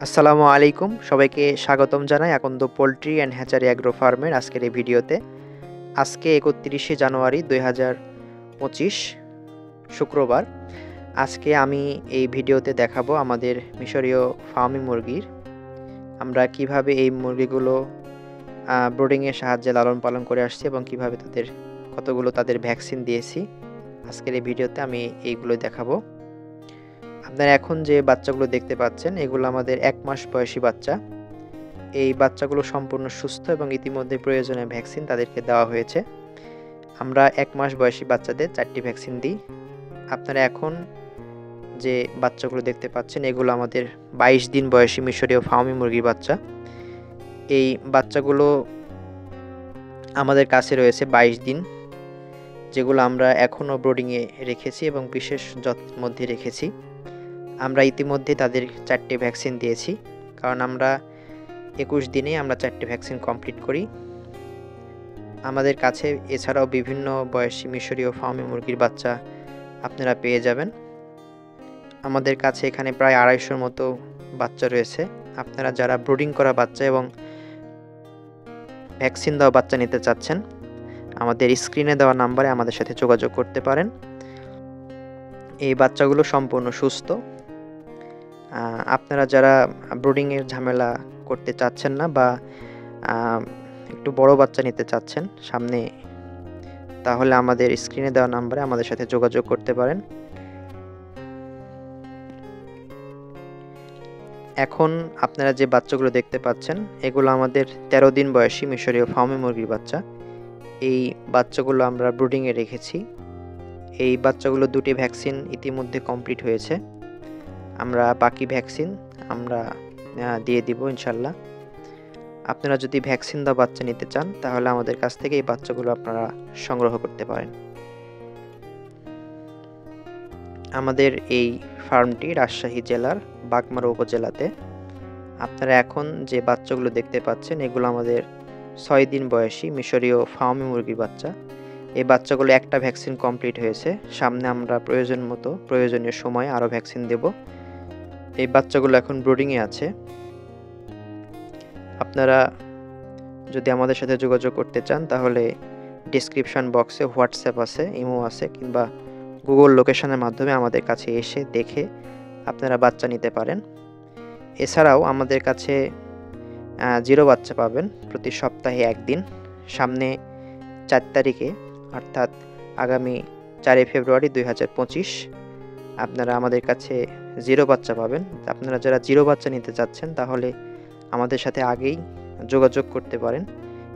আসসালামু আলাইকুম, সবাইকে স্বাগতম জানাই আকন্দ পোল্ট্রি অ্যান্ড হ্যাচারি অ্যাগ্রো ফার্মের আজকের এই ভিডিওতে। আজকে ৩১শে জানুয়ারি ২০২৫ শুক্রবার। আজকে আমি এই ভিডিওতে দেখাবো আমাদের মিশরীয় ফার্মি মুরগির আমরা কিভাবে এই মুরগিগুলো ব্রোডিংয়ের সাহায্যে লালন পালন করে আসছি এবং কিভাবে কতগুলো তাদের ভ্যাকসিন দিয়েছি। আজকের এই ভিডিওতে আমি এইগুলো দেখাবো। আপনারা এখন যে বাচ্চাগুলো দেখতে পাচ্ছেন এগুলো আমাদের ১ মাস বয়সী বাচ্চা। এই বাচ্চাগুলো সম্পূর্ণ সুস্থ এবং ইতিমধ্যে প্রয়োজনীয় ভ্যাকসিন তাদেরকে দেওয়া হয়েছে। আমরা ১ মাস বয়সী বাচ্চাদের ৪টি ভ্যাকসিন দিই। আপনারা এখন যে বাচ্চাগুলো দেখতে পাচ্ছেন এগুলো আমাদের ২২ দিন বয়সী মিশরীয় ফার্মি মুরগির বাচ্চা। এই বাচ্চাগুলো আমাদের কাছে রয়েছে ২২ দিন, যেগুলো আমরা এখনও ব্রোডিংয়ে রেখেছি এবং বিশেষ যত্নের মধ্যে রেখেছি। আমরা ইতিমধ্যে তাদের ৪টি ভ্যাকসিন দিয়েছি, কারণ আমরা ২১ দিনে আমরা ৪টি ভ্যাকসিন কমপ্লিট করি। আমাদের কাছে এছাড়াও বিভিন্ন বয়সী মিশরীয় ফার্মি মুরগির বাচ্চা আপনারা পেয়ে যাবেন। আমাদের কাছে এখানে প্রায় ২৫০র মতো বাচ্চা রয়েছে। আপনারা যারা ব্রুডিং করা বাচ্চা এবং ভ্যাকসিন দেওয়া বাচ্চা নিতে চাচ্ছেন, আমাদের স্ক্রিনে দেওয়া নাম্বারে আমাদের সাথে যোগাযোগ করতে পারেন। এই বাচ্চাগুলো সম্পূর্ণ সুস্থ। আপনারা যারা ব্রুডিংয়ের ঝামেলা করতে চাচ্ছেন না বা একটু বড় বাচ্চা নিতে চাচ্ছেন সামনে, তাহলে আমাদের স্ক্রিনে দেওয়া নাম্বারে আমাদের সাথে যোগাযোগ করতে পারেন। এখন আপনারা যে বাচ্চাগুলো দেখতে পাচ্ছেন এগুলো আমাদের ১৩ দিন বয়সী মিশরীয় ফার্মি মুরগির বাচ্চা। এই বাচ্চাগুলো আমরা ব্রুডিংয়ে রেখেছি। এই বাচ্চাগুলো ২টি ভ্যাকসিন ইতিমধ্যে কমপ্লিট হয়েছে। আমরা বাকি ভ্যাকসিন আমরা দিয়ে দিব ইনশাল্লাহ। আপনারা যদি ভ্যাকসিন দেওয়া বাচ্চা নিতে চান তাহলে আমাদের কাছ থেকে এই বাচ্চাগুলো আপনারা সংগ্রহ করতে পারেন। আমাদের এই ফার্মটি রাজশাহী জেলার বাগমারা উপজেলাতে। আপনারা এখন যে বাচ্চাগুলো দেখতে পাচ্ছেন এগুলো আমাদের ৬ দিন বয়সী মিশরীয় ফার্মি মুরগির বাচ্চা। এই বাচ্চাগুলো একটা ভ্যাকসিন কমপ্লিট হয়েছে। সামনে আমরা প্রয়োজনীয় সময়ে আরও ভ্যাকসিন দেব। এই বাচ্চাগুলো এখন ব্রুডিংয়ে আছে। আপনারা যদি আমাদের সাথে যোগাযোগ করতে চান তাহলে ডেসক্রিপশন বক্সে হোয়াটসঅ্যাপ আছে, ইমো আছে, কিংবা গুগল লোকেশনের মাধ্যমে আমাদের কাছে এসে দেখে আপনারা বাচ্চা নিতে পারেন। এছাড়াও আমাদের কাছে জিরো বাচ্চা পাবেন প্রতি সপ্তাহে একদিন। সামনে ৪ তারিখে অর্থাৎ আগামী ৪ ফেব্রুয়ারি ২০২৫ আপনারা আমাদের কাছে জিরো বাচ্চা পাবেন। আপনারা যারা জিরো বাচ্চা নিতে চাচ্ছেন তাহলে আমাদের সাথে আগেই যোগাযোগ করতে পারেন।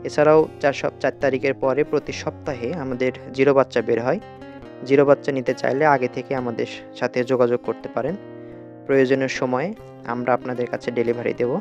এছাড়াও ৪ তারিখের পরে প্রতি সপ্তাহে আমাদের জিরো বাচ্চা বের হয়। জিরো বাচ্চা নিতে চাইলে আগে থেকে আমাদের সাথে যোগাযোগ করতে পারেন। প্রয়োজনীয় সময়ে আমরা আপনাদের কাছে ডেলিভারি দেব।